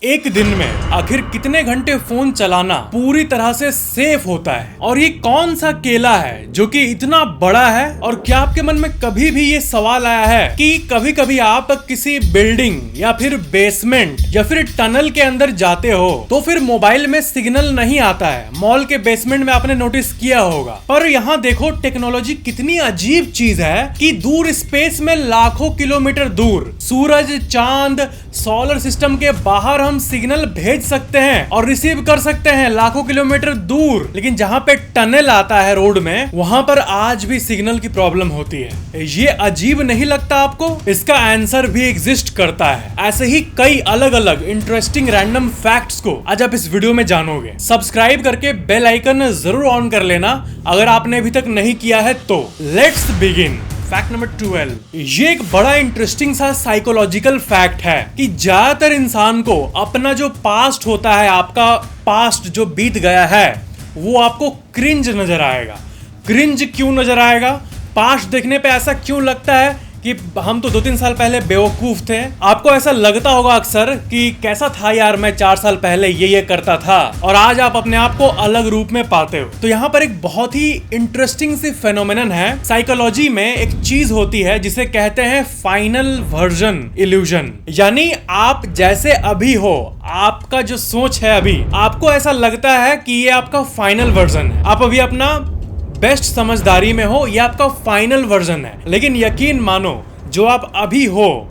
एक दिन में आखिर कितने घंटे फोन चलाना पूरी तरह से सेफ होता है? और ये कौन सा केला है जो कि इतना बड़ा है? और क्या आपके मन में कभी भी ये सवाल आया है कि कभी कभी आप किसी बिल्डिंग या फिर बेसमेंट या फिर टनल के अंदर जाते हो तो फिर मोबाइल में सिग्नल नहीं आता है? मॉल के बेसमेंट में आपने नोटिस किया होगा। पर यहाँ देखो टेक्नोलॉजी कितनी अजीब चीज है कि दूर स्पेस में लाखों किलोमीटर दूर सूरज, चांद, सोलर सिस्टम के बाहर हम सिग्नल भेज सकते हैं और रिसीव कर सकते हैं लाखों किलोमीटर दूर। लेकिन जहाँ पे टनल आता है रोड में, वहां पर आज भी सिग्नल की प्रॉब्लम होती है। ये अजीब नहीं लगता आपको? इसका आंसर भी एग्जिस्ट करता है। ऐसे ही कई अलग अलग इंटरेस्टिंग रैंडम फैक्ट्स को आज आप इस वीडियो में जानोगे। सब्सक्राइब करके बेल आइकन जरूर ऑन कर लेना अगर आपने अभी तक नहीं किया है तो। Let's begin. Fact number 12। ये एक बड़ा इंटरेस्टिंग सा साइकोलॉजिकल फैक्ट है कि ज्यादातर इंसान को अपना जो पास्ट होता है, आपका पास्ट जो बीत गया है, वो आपको क्रिंज नजर आएगा। क्रिंज क्यों नजर आएगा? पास्ट देखने पे ऐसा क्यों लगता है कि हम तो 2-3 साल पहले बेवकूफ थे? आपको ऐसा लगता होगा अक्सर कि कैसा था यार, मैं 4 साल पहले ये करता था, और आज आप अपने आप को अलग रूप में पाते हो। तो यहाँ पर एक बहुत ही इंटरेस्टिंग सी फेनोमेनन है। साइकोलॉजी में एक चीज होती है जिसे कहते हैं फाइनल वर्जन इल्यूजन। यानी आप जैसे अभी हो, आपका जो सोच है अभी, आपको ऐसा लगता है कि ये आपका फाइनल वर्जन है। आप अभी अपना बेस्ट समझदारी में हो, ये आपका फाइनल वर्जन है। लेकिन यकीन मानो, जो आप अभी हो,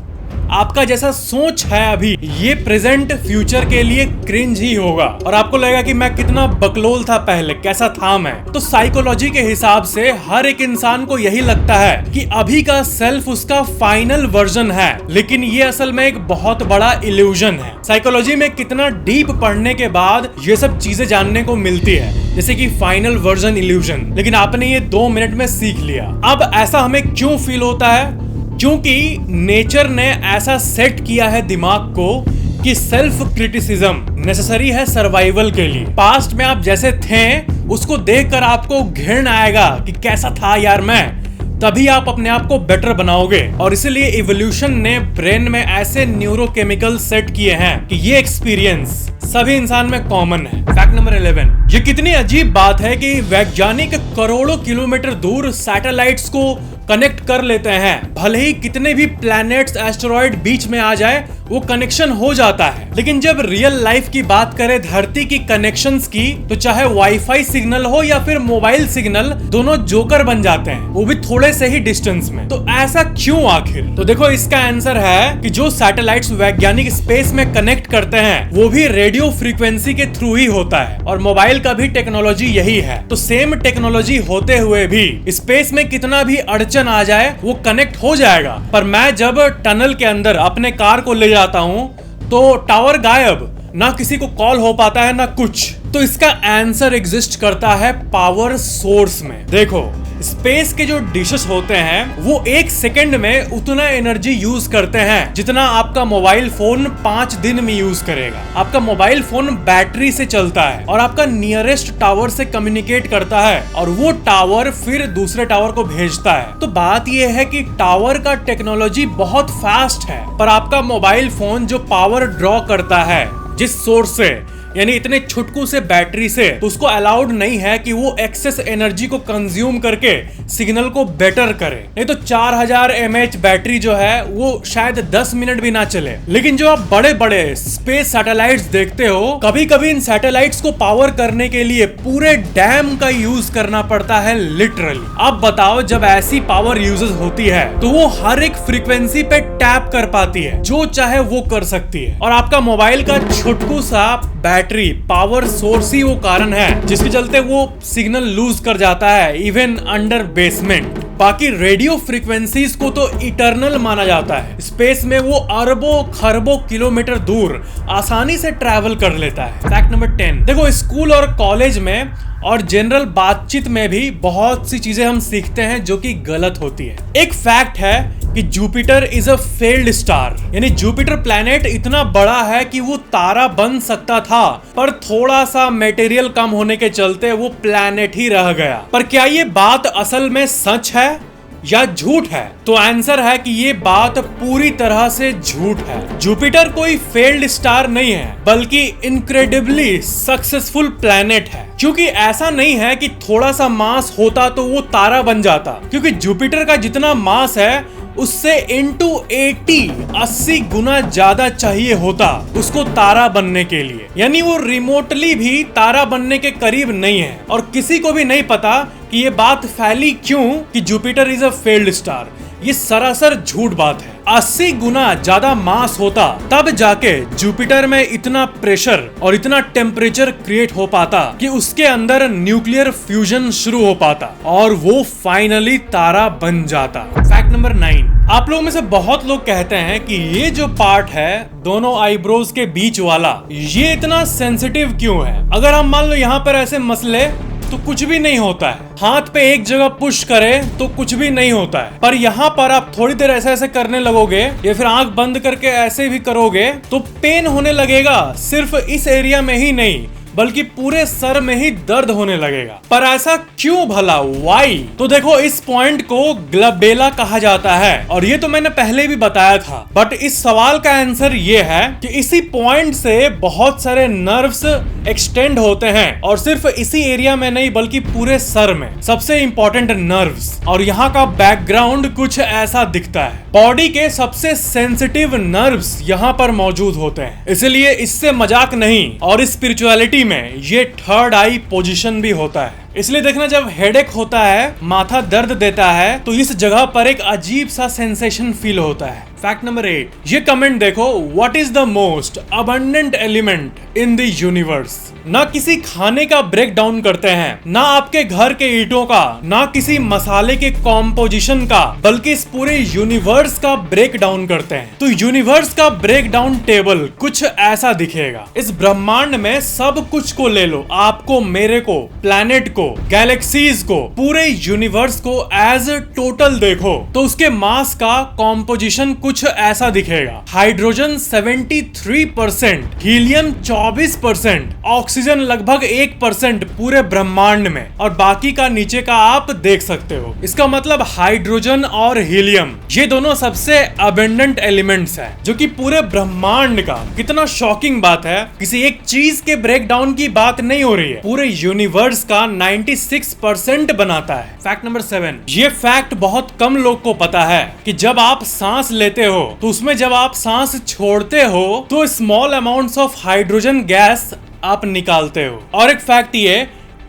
आपका जैसा सोच है अभी, ये प्रेजेंट फ्यूचर के लिए क्रिंज ही होगा और आपको लगेगा कि मैं कितना बकलोल था पहले, कैसा था मैं। तो साइकोलॉजी के हिसाब से हर एक इंसान को यही लगता है कि अभी का सेल्फ उसका फाइनल वर्जन है, लेकिन ये असल में एक बहुत बड़ा इल्यूजन है। साइकोलॉजी में कितना डीप पढ़ने के बाद ये सब चीजें जानने को मिलती है, जैसे कि फाइनल वर्जन इल्यूजन। लेकिन आपने ये 2 मिनट में सीख लिया। अब ऐसा हमें क्यों फील होता है? क्योंकि नेचर ने ऐसा सेट किया है दिमाग को कि सेल्फ क्रिटिसिज्म नेसेसरी है सर्वाइवल के लिए। पास्ट में आप जैसे थे उसको देखकर आपको घृणा आएगा कि कैसा था यार मैं, तभी आप अपने आप को बेटर बनाओगे। और इसलिए इवोल्यूशन ने ब्रेन में ऐसे न्यूरोकेमिकल सेट किए हैं कि ये एक्सपीरियंस सभी इंसान में कॉमन है। Fact number 11। ये कितनी अजीब बात है कि वैज्ञानिक करोड़ों किलोमीटर दूर सैटेलाइट्स को कनेक्ट कर लेते हैं। भले ही कितने भी प्लैनेट्स, एस्टेरॉइड बीच में आ जाए, वो कनेक्शन हो जाता है। लेकिन जब रियल लाइफ की बात करें, धरती की कनेक्शंस की, तो चाहे वाईफाई सिग्नल हो या फिर मोबाइल सिग्नल, दोनों जोकर बन जाते हैं, वो भी थोड़े से ही डिस्टेंस में। तो ऐसा क्यों आखिर? तो देखो, इसका आंसर है कि जो सैटेलाइट्स वैज्ञानिक स्पेस में कनेक्ट करते हैं वो भी रेडियो फ्रीक्वेंसी के थ्रू ही होता है, और मोबाइल का भी टेक्नोलॉजी यही है। तो सेम टेक्नोलॉजी होते हुए भी स्पेस में कितना भी अड़चन आ जाए, वो कनेक्ट हो जाएगा। पर मैं जब टनल के अंदर अपने कार को ले जाता हूं तो टावर गायब, ना किसी को कॉल हो पाता है ना कुछ। तो इसका आंसर एग्जिस्ट करता है पावर सोर्स में। देखो, स्पेस के जो डिशेस होते हैं वो 1 सेकंड में उतना एनर्जी यूज करते हैं जितना आपका मोबाइल फोन 5 दिन में यूज करेगा। आपका मोबाइल फोन बैटरी से चलता है और आपका नियरेस्ट टावर से कम्युनिकेट करता है, और वो टावर फिर दूसरे टावर को भेजता है। तो बात ये है कि टावर का टेक्नोलॉजी बहुत फास्ट है, पर आपका मोबाइल फोन जो पावर ड्रॉ करता है जिस सोर्स से, यानी इतने छुटकू से बैटरी से, तो उसको अलाउड नहीं है कि वो एक्सेस एनर्जी को कंज्यूम करके सिग्नल को बेटर करे। नहीं तो 4000 mAh बैटरी जो है वो शायद 10 मिनट भी ना चले। लेकिन जो आप बड़े बड़े स्पेस सैटेलाइट्स देखते हो, कभी कभी इन सैटेलाइट्स को पावर करने के लिए पूरे डैम का यूज करना पड़ता है, लिटरली। अब बताओ, जब ऐसी पावर यूजेस होती है तो वो हर एक फ्रीक्वेंसी पे टैप कर पाती है, जो चाहे वो कर सकती है। और आपका मोबाइल का छोटकू सा बैटरी पावर सोर्स ही वो कारण है जिसके चलते वो सिग्नल लूज कर जाता है, इवन अंडर बेसमेंट। बाकी रेडियो फ्रीक्वेंसीज को तो इटर्नल माना जाता है। स्पेस में वो अरबों खरबों किलोमीटर दूर आसानी से ट्रैवल कर लेता है। Fact number 10। देखो, स्कूल और कॉलेज में और जनरल बातचीत में भी बहुत सी चीजें हम सीखते हैं जो कि गलत होती है। एक फैक्ट है कि Jupiter is a failed star, यानी जुपिटर प्लैनेट इतना बड़ा है कि वो तारा बन सकता था, पर थोड़ा सा मटेरियल कम होने के चलते वो प्लैनेट ही रह गया। पर क्या ये बात असल में सच है? या झूठ है? तो आंसर है कि ये बात पूरी तरह से झूठ है। जुपिटर कोई फेल्ड स्टार नहीं है, बल्कि इनक्रेडिबली सक्सेसफुल प्लैनेट है। क्योंकि ऐसा नहीं है कि थोड़ा सा मास होता तो वो तारा बन जाता, क्योंकि जुपिटर का जितना मास है उससे इंटू 80 गुना ज्यादा चाहिए होता उसको तारा बनने के लिए। यानी वो रिमोटली भी तारा बनने के करीब नहीं है। और किसी को भी नहीं पता कि ये बात फैली क्यों कि Jupiter is a failed star. ये सरासर झूठ बात है। 80 गुना ज्यादा मास होता तब जाके जुपिटर में इतना प्रेशर और इतना टेम्परेचर क्रिएट हो पाता कि उसके अंदर न्यूक्लियर फ्यूजन शुरू हो पाता और वो फाइनली तारा बन जाता। फैक्ट नंबर 9, आप लोगों में से बहुत लोग कहते हैं कि ये जो पार्ट है दोनों आईब्रोज के बीच वाला, ये इतना सेंसिटिव क्यों है? अगर हम मान लो यहाँ पर ऐसे मसले तो कुछ भी नहीं होता है, हाथ पे एक जगह पुश करे तो कुछ भी नहीं होता है। पर यहाँ पर आप थोड़ी देर ऐसे ऐसे करने लगोगे या फिर आंख बंद करके ऐसे भी करोगे तो पेन होने लगेगा। सिर्फ इस एरिया में ही नहीं बल्कि पूरे सर में ही दर्द होने लगेगा। पर ऐसा क्यों भला? वाई? तो देखो, इस पॉइंट को ग्लबेला कहा जाता है और ये तो मैंने पहले भी बताया था। बट इस सवाल का आंसर ये है कि इसी पॉइंट से बहुत सारे नर्व्स एक्सटेंड होते हैं और सिर्फ इसी एरिया में नहीं बल्कि पूरे सर में सबसे इंपॉर्टेंट नर्व्स। और यहाँ का बैकग्राउंड कुछ ऐसा दिखता है। बॉडी के सबसे सेंसिटिव नर्व्स यहाँ पर मौजूद होते हैं, इसलिए इससे मजाक नहीं। और स्पिरिचुअलिटी में ये थर्ड आई पोजीशन भी होता है। इसलिए देखना, जब हेडेक होता है, माथा दर्द देता है, तो इस जगह पर एक अजीब सा सेंसेशन फील होता है। फैक्ट नंबर 8, ये कमेंट देखो, what is the most abundant element in the universe? ना किसी खाने का ब्रेक डाउन करते हैं, ना आपके घर के ईंटों का, ना किसी मसाले के कॉम्पोजिशन का, बल्कि इस पूरे यूनिवर्स का ब्रेक डाउन करते हैं। तो यूनिवर्स का ब्रेक डाउन टेबल कुछ ऐसा दिखेगा। इस ब्रह्मांड में सब कुछ को ले लो, आपको, मेरे को, प्लैनेट को, गैलेक्सीज को, पूरे यूनिवर्स को एज टोटल देखो तो उसके मास का कॉम्पोजिशन कुछ ऐसा दिखेगा। हाइड्रोजन 73%, हीलियम 24%, ऑक्सीजन लगभग 1% पूरे ब्रह्मांड में, और बाकी का नीचे का आप देख सकते हो। इसका मतलब हाइड्रोजन और हीलियम ये दोनों सबसे अबंडेंट एलिमेंट्स हैं, जो कि पूरे ब्रह्मांड का, कितना शॉकिंग बात है, किसी एक चीज के ब्रेकडाउन की बात नहीं हो रही है, पूरे यूनिवर्स का 96% बनाता है। फैक्ट नंबर 7, ये फैक्ट बहुत कम लोग को पता है कि जब आप सांस लेते हो तो उसमें जब आप सांस छोड़ते हो तो small amounts of hydrogen gas आप निकालते हो। और एक फैक्ट ये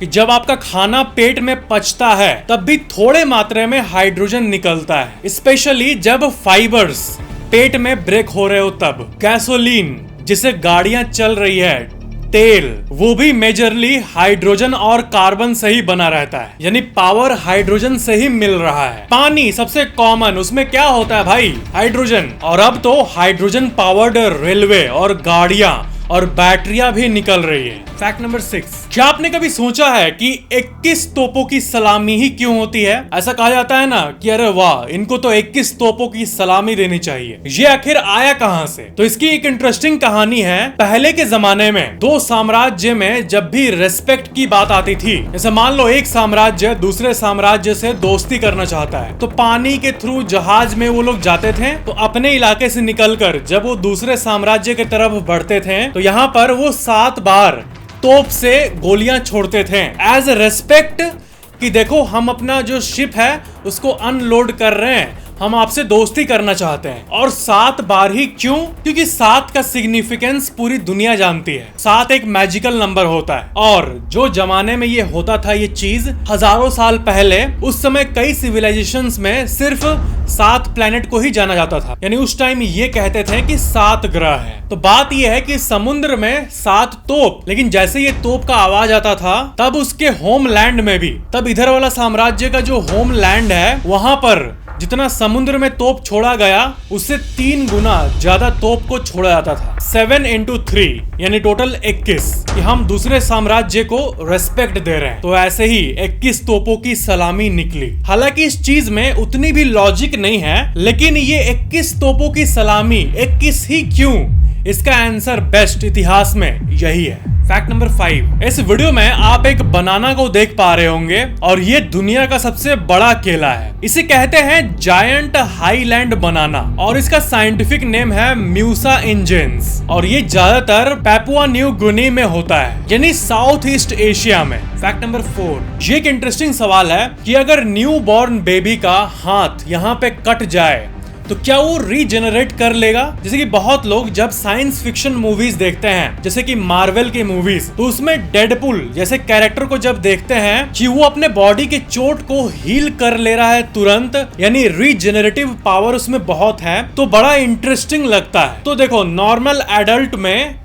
कि जब आपका खाना पेट में पचता है तब भी थोड़े मात्रा में हाइड्रोजन निकलता है, स्पेशली जब फाइबर्स पेट में ब्रेक हो रहे हो तब। गैसोलीन जिसे गाड़ियां चल रही है, तेल, वो भी मेजरली हाइड्रोजन और कार्बन से ही बना रहता है, यानी पावर हाइड्रोजन से ही मिल रहा है। पानी सबसे कॉमन, उसमें क्या होता है भाई? हाइड्रोजन। और अब तो हाइड्रोजन पावर्ड रेलवे और गाड़ियां और बैटरियां भी निकल रही है। फैक्ट नंबर 6, क्या आपने कभी सोचा है कि 21 तोपों की सलामी ही क्यों होती है? ऐसा कहा जाता है ना कि अरे वाह, इनको तो 21 तोपों की सलामी देनी चाहिए। ये आखिर आया कहां से? तो इसकी एक इंटरेस्टिंग कहानी है। पहले के जमाने में दो साम्राज्य में जब भी रेस्पेक्ट की बात आती थी, जैसे मान लो एक साम्राज्य दूसरे साम्राज्य से दोस्ती करना चाहता है, तो पानी के थ्रू जहाज में वो लोग जाते थे। तो अपने इलाके से निकलकर जब वो दूसरे साम्राज्य की तरफ बढ़ते थे तो यहाँ पर वो 7 बार तोप से गोलियां छोड़ते थे एज रेस्पेक्ट कि देखो, हम अपना जो शिप है उसको अनलोड कर रहे हैं, हम आपसे दोस्ती करना चाहते हैं। और 7 बार ही क्यों? क्योंकि 7 का सिग्निफिकेंस पूरी दुनिया जानती है। 7 एक मैजिकल नंबर होता है, और जो जमाने में ये होता था ये चीज हजारों साल पहले, उस समय कई सिविलाइजेशंस में सिर्फ 7 प्लैनेट को ही जाना जाता था। यानी उस टाइम ये कहते थे कि 7 ग्रह हैं। तो बात ये है कि समुद्र में 7 तोप, लेकिन जैसे ये तोप का आवाज आता था तब उसके होमलैंड में भी, तब इधर वाला साम्राज्य का जो होमलैंड है वहां पर जितना समुद्र में तोप छोड़ा गया उससे 3 गुना ज्यादा तोप को छोड़ा जाता था। 7 into 3 यानी टोटल 21 कि हम दूसरे साम्राज्य को रेस्पेक्ट दे रहे हैं। तो ऐसे ही 21 तोपों की सलामी निकली। हालांकि इस चीज में उतनी भी लॉजिक नहीं है, लेकिन ये 21 तोपों की सलामी 21 ही क्यों? इसका आंसर बेस्ट इतिहास में यही है। फैक्ट नंबर 5, इस वीडियो में आप एक बनाना को देख पा रहे होंगे और ये दुनिया का सबसे बड़ा केला है। इसे कहते हैं जायंट हाईलैंड बनाना और इसका साइंटिफिक नेम है म्यूसा इंजेंस और ये ज्यादातर पैपुआ न्यू गिनी में होता है, यानी साउथ ईस्ट एशिया में। फैक्ट नंबर 4, ये एक इंटरेस्टिंग सवाल है कि अगर न्यू बॉर्न बेबी का हाथ यहाँ पे कट जाए तो क्या वो रीजेनरेट कर लेगा? जैसे कि बहुत लोग जब साइंस फिक्शन मूवीज देखते हैं, जैसे कि मार्वल की मूवीज, तो उसमें डेडपुल जैसे कैरेक्टर को जब देखते हैं कि वो अपने बॉडी के चोट को हील कर ले रहा है तुरंत, यानी रीजेनरेटिव पावर उसमें बहुत है, तो बड़ा इंटरेस्टिंग लगता है। तो देखो, नॉर्मल एडल्ट में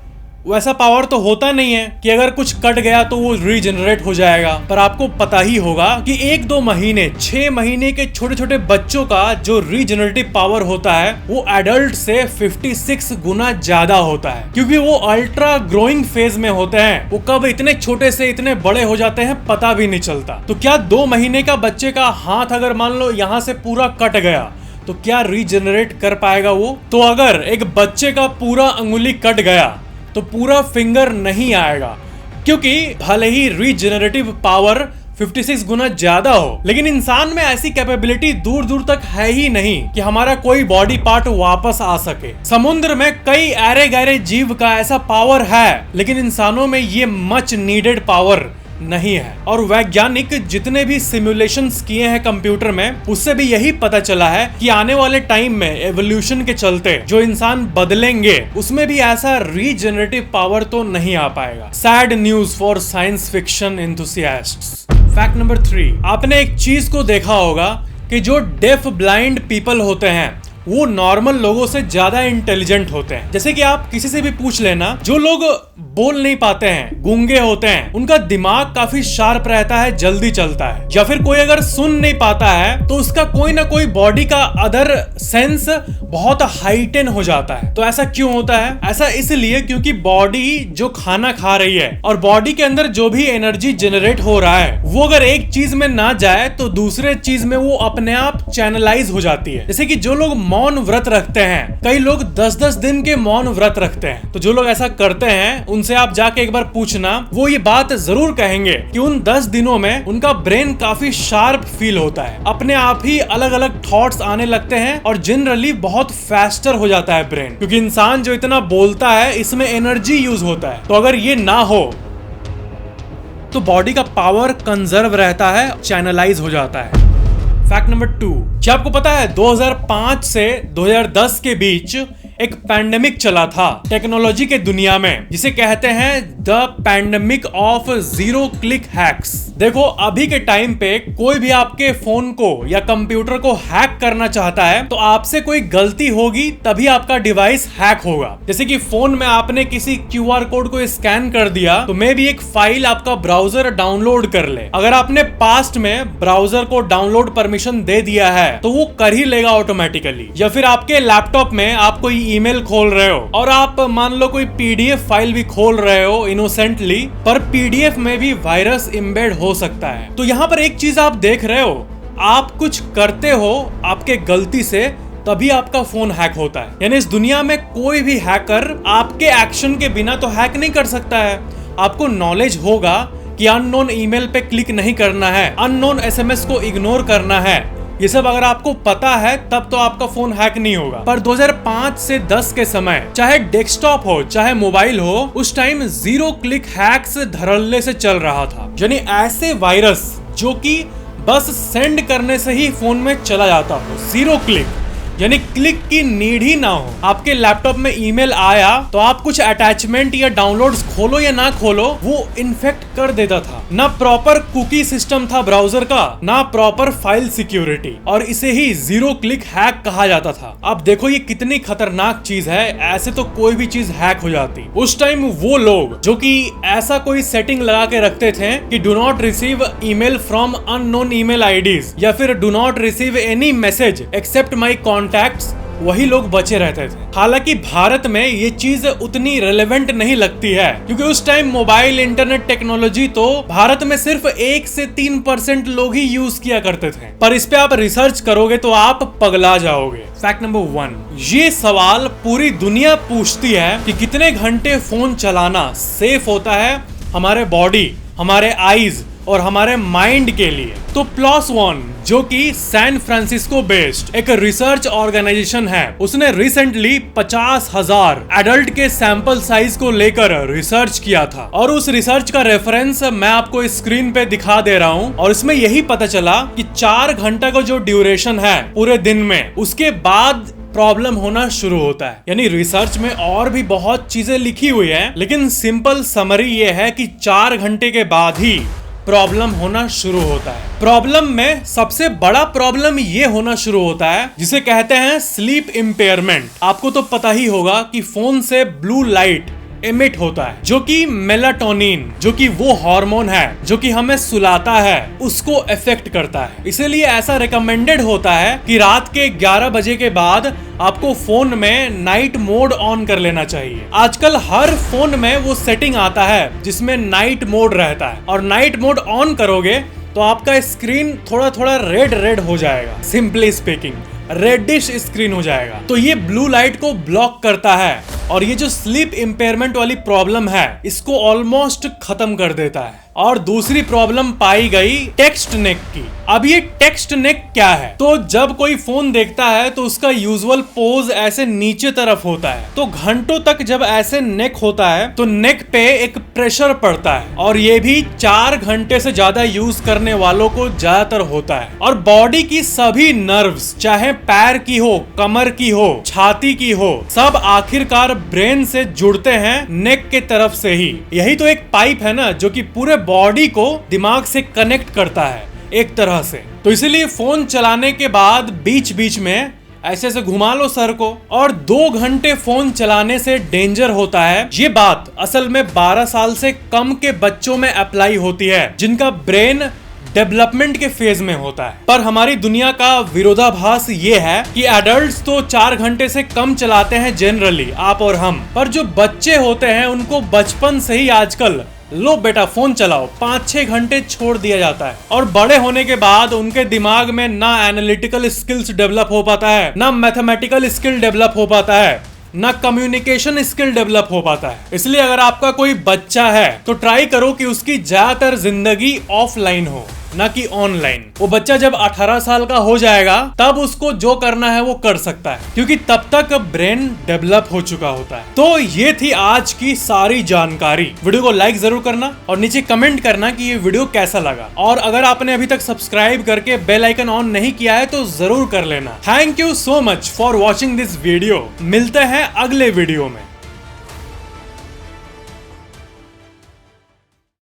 वैसा पावर तो होता नहीं है कि अगर कुछ कट गया तो वो रीजनरेट हो जाएगा, पर आपको पता ही होगा कि 1-2 महीने 6 महीने के छोटे छोटे बच्चों का जो रीजनरेटिव पावर होता है वो एडल्ट से 56 गुना ज्यादा होता है, क्योंकि वो अल्ट्रा ग्रोइंग फेज में होते हैं। वो कब इतने छोटे से इतने बड़े हो जाते हैं पता भी नहीं चलता। तो क्या 2 महीने का बच्चे का हाथ अगर मान लो यहाँ से पूरा कट गया तो क्या रीजनरेट कर पाएगा वो? तो अगर एक बच्चे का पूरा अंगुली कट गया तो पूरा फिंगर नहीं आएगा, क्योंकि भले ही रीजेनरेटिव पावर 56 गुना ज्यादा हो, लेकिन इंसान में ऐसी कैपेबिलिटी दूर दूर तक है ही नहीं कि हमारा कोई बॉडी पार्ट वापस आ सके। समुद्र में कई ऐरे गहरे जीव का ऐसा पावर है, लेकिन इंसानों में ये मच नीडेड पावर नहीं है। और वैज्ञानिक जितने भी सिमुलेशंस किए हैं कंप्यूटर में, उससे भी यही पता चला है कि आने वाले टाइम में एवोल्यूशन के चलते जो इंसान बदलेंगे उसमें भी ऐसा रीजनरेटिव पावर तो नहीं आ पाएगा। Sad news for science fiction enthusiasts. Fact number 3, आपने एक चीज को देखा होगा कि जो डेफ ब्लाइंड पीपल होते हैं वो नॉर्मल लोगों से ज्यादा इंटेलिजेंट होते हैं। जैसे कि आप किसी से भी पूछ लेना, जो लोग बोल नहीं पाते हैं, गूंगे होते हैं, उनका दिमाग काफी शार्प रहता है, जल्दी चलता है। या फिर कोई अगर सुन नहीं पाता है तो उसका कोई ना कोई बॉडी का अदर सेंस बहुत हाइटेन हो जाता है। तो ऐसा क्यों होता है? ऐसा इसलिए क्योंकि बॉडी जो खाना खा रही है और बॉडी के अंदर जो भी एनर्जी जनरेट हो रहा है वो अगर एक चीज में ना जाए तो दूसरे चीज में वो अपने आप चैनलाइज हो जाती है। जैसे कि जो लोग मौन व्रत रखते हैं, कई लोग 10-10 दिन के मौन व्रत रखते हैं, तो जो लोग ऐसा करते हैं उनसे आप जाके एक बार पूछना, वो ये बात जरूर कहेंगे कि उन 10 दिनों में उनका ब्रेन काफी शार्प फील होता है, अपने आप ही अलग अलग थॉट्स आने लगते हैं और जनरली बहुत फास्टर हो जाता है ब्रेन, क्योंकि इंसान जो इतना बोलता है इसमें एनर्जी यूज होता है। तो अगर ये ना हो तो बॉडी का पावर कंजर्व रहता है, चैनलाइज हो जाता है। फैक्ट नंबर 2, क्या आपको पता है 2005 से 2010 के बीच एक पैंडेमिक चला था टेक्नोलॉजी के दुनिया में, जिसे कहते हैं the pandemic of zero click hacks. देखो, अभी के टाइम पे कोई भी आपके फोन को या कंप्यूटर को हैक करना चाहता है तो आपसे कोई गलती होगी तभी आपका डिवाइस हैक होगा। जैसे कि फोन में आपने किसी QR कोड को स्कैन कर दिया तो मे भी एक फाइल आपका ब्राउजर डाउनलोड कर ले। अगर आपने पास्ट में ब्राउजर को डाउनलोड परमिशन दे दिया है तो वो कर ही लेगा ऑटोमेटिकली। या फिर आपके लैपटॉप में आप कोई ईमेल खोल रहे हो और आप मान लो कोई PDF फाइल भी खोल रहे हो इनोसेंटली, पर PDF में भी वायरस एम्बेड हो सकता है। तो यहाँ पर एक चीज आप देख रहे हो, आप कुछ करते हो आपके गलती से तभी आपका फोन हैक होता है। यानी इस दुनिया में कोई भी हैकर आपके एक्शन के बिना तो हैक नहीं कर सकता है। आपको नॉलेज होगा कि अननोन ईमेल पे क्लिक नहीं करना है, अननोन SMS को इग्नोर करना है, ये सब अगर आपको पता है तब तो आपका फोन हैक नहीं होगा। पर 2005 से 10 के समय चाहे डेस्कटॉप हो चाहे मोबाइल हो, उस टाइम जीरो क्लिक हैक्स धड़ल्ले से चल रहा था। यानी ऐसे वायरस जो कि बस सेंड करने से ही फोन में चला जाता हो, जीरो क्लिक, यानी क्लिक की नीड ही ना हो। आपके लैपटॉप में ईमेल आया तो आप कुछ अटैचमेंट या डाउनलोड्स खोलो या ना खोलो, वो इन्फेक्ट कर देता था। ना प्रॉपर कुकी सिस्टम था ब्राउजर का, ना प्रॉपर फाइल सिक्योरिटी, और इसे ही जीरो क्लिक हैक कहा जाता था। अब देखो ये कितनी खतरनाक चीज है, ऐसे तो कोई भी चीज हैक हो जाती। उस टाइम वो लोग जो कि ऐसा कोई सेटिंग लगा के रखते थे कि do not receive email from unknown email IDs, या फिर do not receive any message except my contacts, वही लोग बचे रहते थे। हालांकि भारत में ये चीज उतनी रेलेवेंट नहीं लगती है, क्योंकि उस टाइम मोबाइल इंटरनेट टेक्नोलॉजी तो भारत में सिर्फ 1 से 3% लोग ही यूज किया करते थे। पर इस पे आप रिसर्च करोगे तो आप पगला जाओगे। फैक्ट नंबर 1, ये सवाल पूरी दुनिया पूछती है कि कितने घंटे फोन चलाना सेफ होता है हमारे बॉडी, हमारे आईज और हमारे माइंड के लिए। तो प्लस वन, जो कि सैन फ्रांसिस्को बेस्ड एक रिसर्च ऑर्गेनाइजेशन है, उसने रिसेंटली 50,000 एडल्ट के सैंपल साइज को लेकर रिसर्च किया था। और उस रिसर्च का रेफरेंस मैं आपको स्क्रीन पे दिखा दे रहा हूँ। और इसमें यही पता चला कि 4 घंटा का जो ड्यूरेशन है पूरे दिन में, उसके बाद प्रॉब्लम होना शुरू होता है। यानी रिसर्च में और भी बहुत चीजें लिखी हुई है, लेकिन सिंपल समरी ये है कि 4 घंटे के बाद ही प्रॉब्लम होना शुरू होता है। प्रॉब्लम में सबसे बड़ा प्रॉब्लम ये होना शुरू होता है जिसे कहते हैं स्लीप इम्पेयरमेंट। आपको तो पता ही होगा कि फोन से ब्लू लाइट एमिट होता है, जो कि मेलाटोनिन, जो कि वो हार्मोन है जो कि हमें सुलाता है, उसको इफेक्ट करता है। इसीलिए ऐसा रिकमेंडेड होता है कि रात के 11 बजे के बाद आपको फोन में नाइट मोड ऑन कर लेना चाहिए। आजकल हर फोन में वो सेटिंग आता है जिसमें नाइट मोड रहता है, और नाइट मोड ऑन करोगे तो आपका स्क्रीन थोड़ा थोड़ा रेड हो जाएगा। सिंपली स्पीकिंग, रेडिश स्क्रीन हो जाएगा। तो ये ब्लू लाइट को ब्लॉक करता है और ये जो स्लीप इम्पेयरमेंट वाली प्रॉब्लम है इसको ऑलमोस्ट खत्म कर देता है। और दूसरी प्रॉब्लम पाई गई टेक्स्ट नेक की। अब ये टेक्स्ट नेक क्या है? तो जब कोई फोन देखता है तो उसका यूजुअल पोज ऐसे नीचे तरफ होता है, तो घंटों तक जब ऐसे नेक होता है तो नेक पे एक प्रेशर पड़ता है, और ये भी 4 घंटे से ज्यादा यूज करने वालों को ज्यादातर होता है। और बॉडी की सभी नर्व्स, चाहे पैर की हो, कमर की हो, छाती की हो, सब आखिरकार ब्रेन से जुड़ते हैं नेक के तरफ से ही। यही तो एक पाइप है ना जो कि पूरे बॉडी को दिमाग से कनेक्ट करता है एक तरह से। तो इसीलिए फोन चलाने के बाद बीच बीच में ऐसे से घुमा लो सर को। और 2 घंटे फोन चलाने से डेंजर होता है, ये बात असल में 12 साल से कम के बच्चों में अप्लाई होती है जिनका ब्रेन डेवलपमेंट के फेज में होता है। पर हमारी दुनिया का विरोधाभास ये है कि एडल्ट्स तो 4 घंटे से कम चलाते हैं जनरली, आप और हम। पर जो बच्चे होते हैं उनको बचपन से ही आजकल लो बेटा फोन चलाओ 5-6 घंटे छोड़ दिया जाता है। और बड़े होने के बाद उनके दिमाग में ना एनालिटिकल स्किल्स डेवलप हो पाता है, ना मैथमेटिकल स्किल डेवलप हो पाता है, ना कम्युनिकेशन स्किल डेवलप हो पाता है। इसलिए अगर आपका कोई बच्चा है तो ट्राई करो कि उसकी ज्यादातर जिंदगी ऑफलाइन हो, ना कि ऑनलाइन। वो बच्चा जब 18 साल का हो जाएगा तब उसको जो करना है वो कर सकता है, क्योंकि तब तक ब्रेन डेवलप हो चुका होता है। तो ये थी आज की सारी जानकारी। वीडियो को लाइक जरूर करना और नीचे कमेंट करना कि ये वीडियो कैसा लगा। और अगर आपने अभी तक सब्सक्राइब करके बेल आइकन ऑन नहीं किया है तो जरूर कर लेना। Thank you so much for watching this video. मिलते हैं अगले वीडियो में।